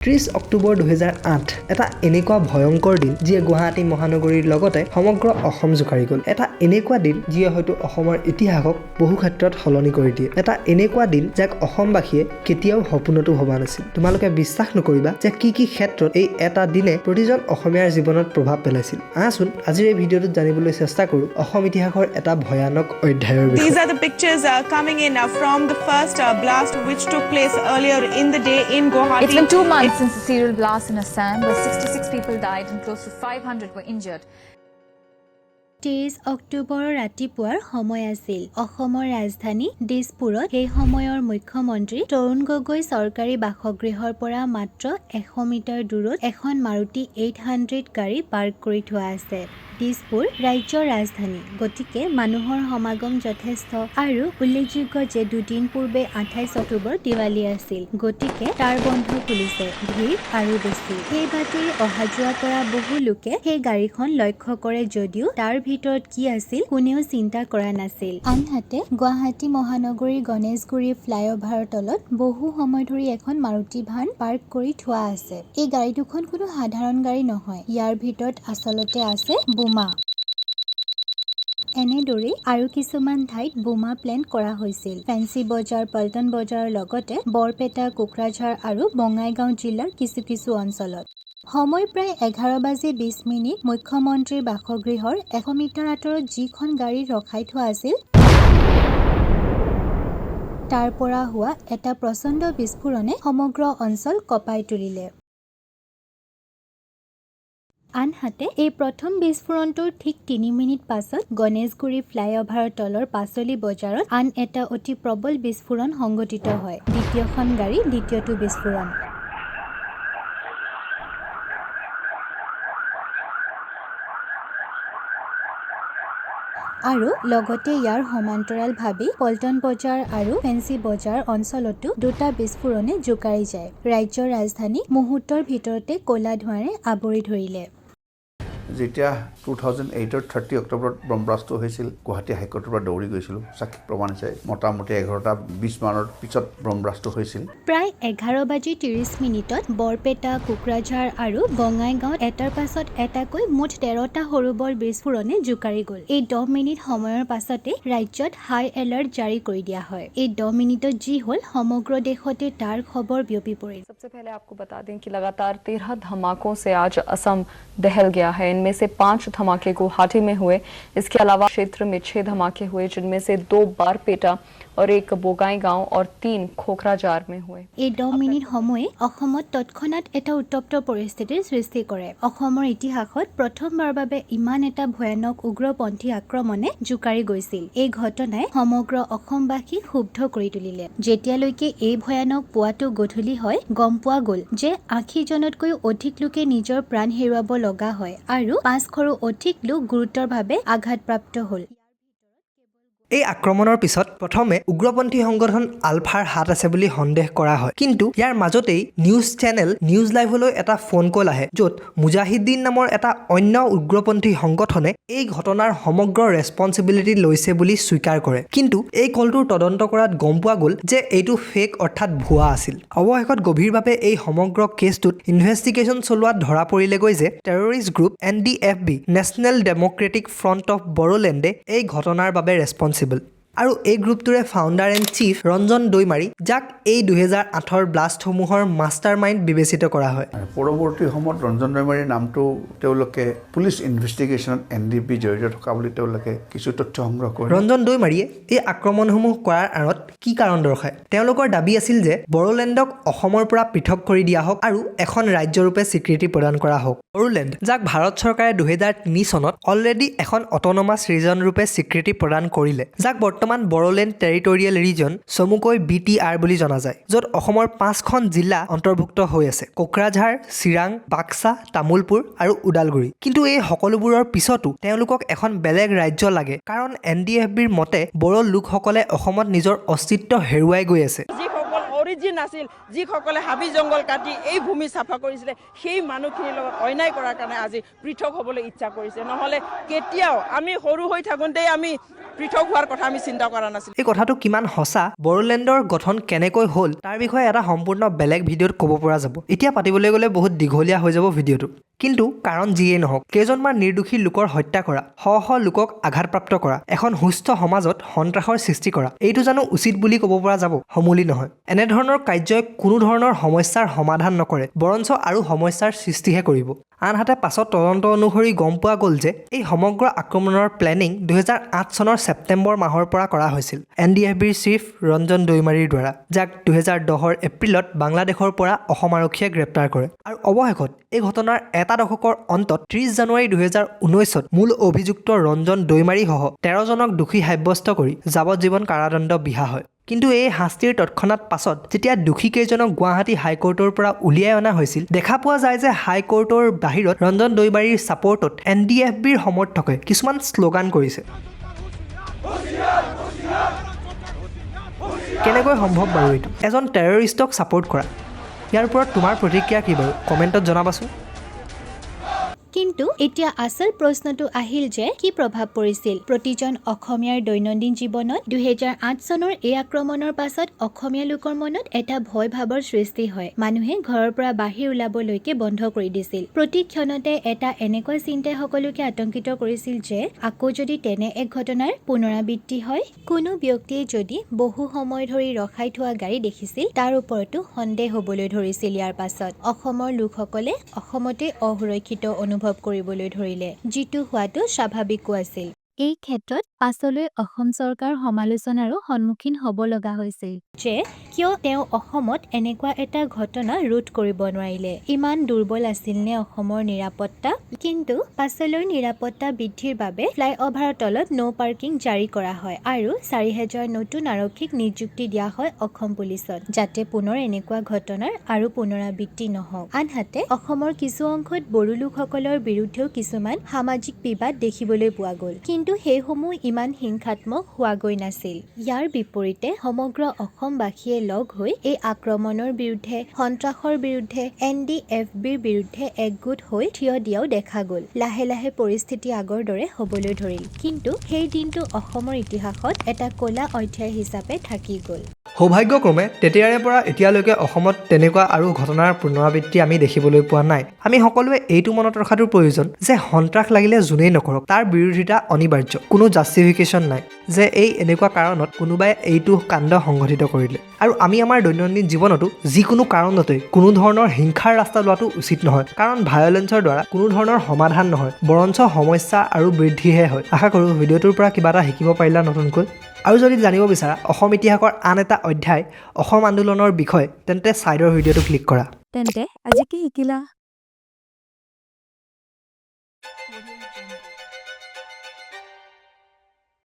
30 অক্টোবৰ 2008 এটা এনেকুৱা ভয়ংকৰ দিন যিয়ে গুৱাহাটী মহানগৰীৰ লগতে সমগ্ৰ অসম জোকাৰি গ'ল। এটা এনেকুৱা দিন যিয়ে হয়তো অসমৰ ইতিহাসক বহু ক্ষেত্ৰত সলনি কৰি দিয়ে। এটা এনেকুৱা দিন যাক অসমবাসীয়ে কেতিয়াও সপোনতো ভবা নাছিল। তোমালোকে বিশ্বাস নকৰিবা যে কি ক্ষেত্ৰত এই এটা দিনে প্ৰতিজন অসমীয়াৰ জীৱনত প্ৰভাৱ পেলাইছিল। আহাচোন আজিৰ এই ভিডিঅ'টোত জানিবলৈ চেষ্টা কৰোঁ অসম ইতিহাসৰ এটা ভয়ানক অধ্যায়ৰ বিষয়ে। These are the pictures coming in from the first blast which took place earlier in the day in Guwahati. It's been 2 months since the serial blast in Assam, where 66 people died and close to 500 were injured. 30 October ৰাতিপুৱাৰ সময় আছিল অসমৰ ৰাজধানী দিছপুৰত। সেই সময়ৰ মুখ্যমন্ত্ৰী তৰুণ গগৈ চৰকাৰী বাসগৃহৰ পৰা মাত্ৰ 100 মিটাৰ দূৰত এখন মাৰুতি 800 গাড়ী পাৰ্ক কৰি থোৱা আছে। দিছপুৰ ৰাজ্যৰ ৰাজধানী, গতিকে মানুহৰ সমাগম যথেষ্ট। আৰু উল্লেখযোগ্য যে দুদিন পূৰ্বে 28 অক্টোবৰ দিৱালী আছিল, গতিকে তাৰ বন্ধ খুলিছে, ভিৰ আৰু বেছি। সেই বাতৰি অহা যোৱা কৰা বহু লোকে সেই গাড়ীখন লক্ষ্য কৰে যদিও তাৰ ভিতৰত কি আছিল কোনেও চিন্তা কৰা নাছিল। আনহাতে গুৱাহাটী মহানগৰীৰ গণেশগুৰি ফ্লাইঅভাৰৰ তলত বহু সময় ধৰি এখন মাৰুতি ভান পাৰ্ক কৰি থোৱা আছে। এই গাড়ী দুখন কোনো সাধাৰণ গাড়ী নহয়, ইয়াৰ ভিতৰত আচলতে আছে বোমা। এনেদৰেই আৰু কিছুমান ঠাইত বোমা প্লেন কৰা হৈছিল। ফেঞ্চি বজাৰ, পল্টন বজাৰৰ লগতে বৰপেটা, কোকৰাঝাৰ আৰু বঙাইগাঁও জিলাৰ কিছু অঞ্চলত। সময় প্ৰায় 11:20। মুখ্যমন্ত্ৰীৰ বাসগৃহৰ 100 মিটাৰ আঁতৰত যিখন গাড়ী ৰখাই থোৱা আছিল তাৰ পৰা হোৱা এটা প্ৰচণ্ড বিস্ফোৰণে সমগ্ৰ অঞ্চল কঁপাই তুলিলে। আনহাতে এই প্ৰথম বিস্ফোৰণটোৰ ঠিক 3 মিনিট পাছত গণেশগুৰি ফ্লাইঅভাৰৰ তলৰ পাচলি বজাৰত আন এটা অতি প্ৰবল বিস্ফোৰণ সংঘটিত হয়। দ্বিতীয়খন গাড়ী, দ্বিতীয়টো বিস্ফোৰণ। আৰু লগতে ইয়াৰ সমান্তৰালভাৱে পল্টন বজাৰ আৰু ফেঞ্চি বজাৰ অঞ্চলতো দুটা বিস্ফোৰণে জোকাৰি যায়। ৰাজ্যৰ ৰাজধানী মুহূৰ্তৰ ভিতৰতে ক'লা ধোঁৱাৰে আৱৰি ধৰিলে। যেতিয়া 2008 30 অক্টোবৰত বমব্লাষ্টটো হৈছিল, গুৱাহাটী হাইকোৰ্টৰ পৰা দৌৰি গৈছিলোঁ সাক্ষী প্ৰমাণ হিচাপে। মোটামুটি 11:20 মানৰ পিছত বমব্লাষ্টটো হৈছিল। প্ৰায় 11:30 বৰপেটা, কোকৰাঝাৰ আৰু বঙাইগাঁৱত এটাৰ পাছত এটাকৈ মুঠ 13টা সৰু বৰ বিস্ফোৰণে জোকাৰি গ'ল। এই 10 মিনিট সময়ৰ পাছতে ৰাজ্যত হাই এলাৰ্ট জাৰি কৰি দিয়া হয়। এই 10 মিনিটত যি হ'ল সমগ্ৰ দেশতে তাৰ খবৰ বিয়পি পৰিল। सबसे पहले आपको बता दें कि लगातार 13 धमाकों से आज असम दहल गया है। इनमें से 5 धमाके गुवाहाटी में हुए। इसके अलावा क्षेत्र में 6 धमाके हुए, जिनमें से 2 बारपेटा और 1 बोंगाईगांव और 3 खोखराजार में हुए। এই 10 মিনিট সময়ে অসমত তৎক্ষণাত এটা উত্তপ্ত পৰিস্থিতিৰ সৃষ্টি কৰে। অসমৰ ইতিহাসত প্ৰথমবাৰৰ বাবে ইমান এটা ভয়ানক উগ্ৰপন্থী আক্ৰমণে জোকাৰি গৈছিল। এই ঘটনাই সমগ্ৰ অসমবাসীক ক্ষুব্ধ কৰি তুলিলে। যেতিয়ালৈকে এই ভয়ানক পুৱাটো গধূলি হয়, গম পোৱা গ'ল যে 80জনতকৈও অধিক লোকে নিজৰ প্ৰাণ হেৰুৱাব লগা হয় আৰু 500ৰো অধিক লোক গুৰুতৰভাৱে আঘাতপ্ৰাপ্ত হ'ল। এই আক্ৰমণৰ পিছত প্ৰথমে উগ্ৰপন্থী সংগঠন আলফাৰ হাত আছে বুলি সন্দেহ কৰা হয়, কিন্তু ইয়াৰ মাজতেই নিউজ চেনেল নিউজ লাইভলৈ এটা ফোন কল আহে, য'ত মুজাহিদিন নামৰ এটা অন্য উগ্ৰপন্থী সংগঠনে এই ঘটনাৰ সমগ্ৰ ৰেছপন্সিবিলিটি লৈছে বুলি স্বীকাৰ কৰে। কিন্তু এই কলটোৰ তদন্ত কৰাত গম পোৱা গ'ল যে এইটো ফেক অৰ্থাৎ ভুৱা আছিল। অৱশেষত গভীৰভাৱে এই সমগ্ৰ কেছটোত ইনভেষ্টিগেশ্যন চলোৱাত ধৰা পৰিলেগৈ যে terrorist group NDFB national democratic front of বড়োলেণ্ডে এই ঘটনাৰ বাবে ৰেছপন্সিবল। আৰু এই গ্ৰুপটোৰে founder and chief Ranjan Daimary, যাক এই 2008ৰ ব্লাষ্টসমূহৰ মাষ্টাৰ মাইণ্ড বিবেচিত কৰা হয়। পৰৱৰ্তী সময়ত ৰঞ্জন দৈমাৰীৰ নামটো তেওঁলোকে পুলিচ ইনভেষ্টিগেশ্যনত NDP জড়িত থকা বুলি তেওঁলোকে কিছু তথ্য সংগ্ৰহ কৰে। ৰঞ্জন দৈমাৰীয়ে এই আক্ৰমণসমূহ কৰাৰ আঁৰত কি কাৰণ দৰ্শায়? তেওঁলোকৰ দাবী আছিল যে বড়োলেণ্ডক অসমৰ পৰা পৃথক কৰি দিয়া হওক আৰু এখন ৰাজ্যৰূপে স্বীকৃতি প্ৰদান কৰা হওক। বড়োলেণ্ড, যাক ভাৰত চৰকাৰে 2003 চনত অলৰেডি এখন অট'নমাছ ৰিজন ৰূপে স্বীকৃতি প্ৰদান কৰিলে, যাক বৰ্তমান বড়োলেণ্ড টেৰিটৰিয়েল ৰিজন চমুকৈ BTR বুলি জনা যায়, য'ত অসমৰ 5খন জিলা অন্তৰ্ভুক্ত হৈ আছে: কোকৰাঝাৰ, চিৰাং, বাক্সা, তামুলপুৰ আৰু ওদালগুৰি। কিন্তু এই সকলোবোৰৰ পিছতো তেওঁলোকক এখন বেলেগ ৰাজ্য লাগে, কাৰণ NDFBৰ মতে বড়ো লোকসকলে অসমত নিজৰ অস্তিত্ব হেৰুৱাই গৈ আছে। যিসকল অৰিজিন আছিল যিসকলে হাবি জংঘল কাটি এই ভূমি চাফা কৰিছিলে সেই মানুহখিনিৰ লগত অন্যায় কৰাৰ কাৰণে আজি পৃথক হ'বলৈ ইচ্ছা কৰিছে নহ'লে কেতিয়াও আমি সৰু হৈ থাকোঁতেই আমি পৃথক হোৱাৰ কথা আমি চিন্তা কৰা নাছিলোঁ এই কথাটো কিমান সঁচা বড়োলেণ্ডৰ গঠন কেনেকৈ হ'ল তাৰ বিষয়ে এটা সম্পূৰ্ণ বেলেগ ভিডিঅ'ত ক'ব পৰা যাব এতিয়া পাতিবলৈ গ'লে বহুত দীঘলীয়া হৈ যাব ভিডিঅ'টো কিন্তু কাৰণ যিয়েই নহওক কেইজনমান নিৰ্দোষী লোকৰ হত্যা কৰা শ লোকক আঘাতপ্ৰাপ্ত কৰা এখন সুস্থ সমাজত সন্ত্ৰাসৰ সৃষ্টি কৰা এইটো জানো উচিত বুলি ক'ব পৰা যাব সমূলি নহয় এনেধৰণৰ কাৰ্যই কোনো ধৰণৰ সমস্যাৰ সমাধান নকৰে বৰঞ্চ আৰু সমস্যাৰ সৃষ্টিহে কৰিব আনহাতে পাছত তদন্ত অনুসৰি গম পোৱা গ'ল যে এই সমগ্ৰ আক্ৰমণৰ প্লেনিং 2008 চনৰ ছেপ্টেম্বৰ মাহৰ পৰা কৰা হৈছিল NDFBৰ চিফ ৰঞ্জন দৈমাৰীৰ দ্বাৰা যাক 2010ৰ এপ্ৰিলত বাংলাদেশৰ পৰা অসম আৰক্ষীয়ে গ্ৰেপ্তাৰ কৰে আৰু অৱশেষত এই ঘটনাৰ এটা দশকৰ অন্তত 30 জানুৱাৰী 2019ত মূল অভিযুক্ত ৰঞ্জন দৈমাৰী সহ 13 জনক দোষী সাব্যস্ত কৰি যাৱজ্জীৱন কাৰাদণ্ড বিহা হয় কিন্তু এই শাস্তিৰ তৎক্ষণাত পাছত যেতিয়া দোষী কেইজনক গুৱাহাটী হাইকোৰ্টৰ পৰা উলিয়াই অনা হৈছিল দেখা পোৱা যায় যে হাইকোৰ্টৰ বাহিৰত ৰঞ্জন দৈমাৰীৰ ছাপৰ্টত NDFBৰ সমৰ্থকে কিছুমান শ্লোগান কৰিছে কেনেকৈ সম্ভৱ বাৰু এইটো এজন টেৰৰিষ্টক ছাপৰ্ট কৰা ইয়াৰ ওপৰত তোমাৰ প্ৰতিক্ৰিয়া কি বাৰু কমেণ্টত জনাবাচোন কিন্তু এতিয়া আচল প্ৰশ্নটো আহিল যে কি প্ৰভাৱ পৰিছিল প্ৰতিজন অসমীয়াৰ দৈনন্দিন জীৱনত 2008 চনৰ এই আক্ৰমণৰ পাছত অসমীয়া লোকৰ মনত এটা ভয় ভাৱৰ সৃষ্টি হয় মানুহে ঘৰৰ পৰা বাহিৰ ওলাবলৈকে বন্ধ কৰি দিছিল প্ৰতি ক্ষণতে এটা এনেকুৱা চিন্তাই সকলোকে আতংকিত কৰিছিল যে আকৌ যদি তেনে এক ঘটনাৰ পুনৰাবৃত্তি হয় কোনো ব্যক্তিয়ে যদি বহু সময় ধৰি ৰখাই থোৱা গাড়ী দেখিছিল তাৰ ওপৰতো সন্দেহ হ'বলৈ ধৰিছিল ইয়াৰ পাছত অসমৰ লোকসকলে অসমতে অসুৰক্ষিত অনুভৱ কৰিবলৈ ধৰিলে যিটো হোৱাটো স্বাভাৱিকো আছিল এই ক্ষেত্ৰত পাছলৈ অসম চৰকাৰ সমালোচনাৰো সন্মুখীন হ'ব লগা হৈছিল যে কিয় তেওঁ অসমত এনেকুৱা এটা ঘটনা ৰোধ কৰিব নোৱাৰিলে ইমান দুৰ্বল আছিল নে অসমৰ নিৰাপত্তা কিন্তু পাছলৈ নিৰাপত্তা বৃদ্ধিৰ বাবে ফ্লাইঅভাৰৰ তলত নো পাৰ্কিং জাৰি কৰা হয় আৰু 4000 নতুন আৰক্ষীক নিযুক্তি দিয়া হয় অসম পুলিচত যাতে পুনৰ এনেকুৱা ঘটনাৰ আৰু পুনৰাবৃত্তি নহওক আনহাতে অসমৰ কিছু অংশত বড়ো লোকসকলৰ বিৰুদ্ধেও কিছুমান সামাজিক বিবাদ দেখিবলৈ পোৱা গ'ল কিন্তু সেইসমূহ ইমান হিংসাত্মক হোৱাগৈ নাছিল ইয়াৰ বিপৰীতে সমগ্ৰ অসমবাসীয়ে লগ হৈ এই আক্ৰমণৰ বিৰুদ্ধে সন্ত্ৰাসৰ বিৰুদ্ধে NDFBৰ বিৰুদ্ধে একগোট হৈ থিয় দিয়াও দেখা গ'ল লাহে লাহে পৰিস্থিতি আগৰ দৰে হ'বলৈ ধৰিল কিন্তু সেই দিনটো অসমৰ ইতিহাসত এটা ক'লা অধ্যায় হিচাপে থাকি গ'ল সৌভাগ্যক্ৰমে তেতিয়াৰে পৰা এতিয়ালৈকে অসমত তেনেকুৱা আৰু ঘটনাৰ পুনৰাবৃত্তি আমি দেখিবলৈ পোৱা নাই আমি সকলোৱে এইটো মনত ৰখাটো প্ৰয়োজন যে সন্ত্ৰাস লাগিলে যোনেই নকৰক তাৰ বিৰোধিতা অনিবাৰ্য কোনো জাষ্টিফিকেশ্যন নাই যে এই এনেকুৱা কাৰণত কোনোবাই এইটো কাণ্ড সংঘটিত কৰিলে আৰু আমি আমাৰ দৈনন্দিন জীৱনতো যিকোনো কাৰণতে কোনো ধৰণৰ হিংসাৰ ৰাস্তা লোৱাটো উচিত নহয় কাৰণ ভায়োলেন্সৰ দ্বাৰা কোনো ধৰণৰ সমাধান নহয় বৰঞ্চ সমস্যা আৰু বৃদ্ধিহে হয় আশা কৰোঁ ভিডিঅ'টোৰ পৰা কিবা এটা শিকিব পাৰিলা নতুনকৈ আৰু যদি জানিব বিচাৰা অসম ইতিহাসৰ আন এটা অধ্যায় অসম আন্দোলনৰ বিষয়ে তেন্তে ছাইডৰ ভিডিঅ'টো ক্লিক কৰা তেন্তে আজি কি শিকিলা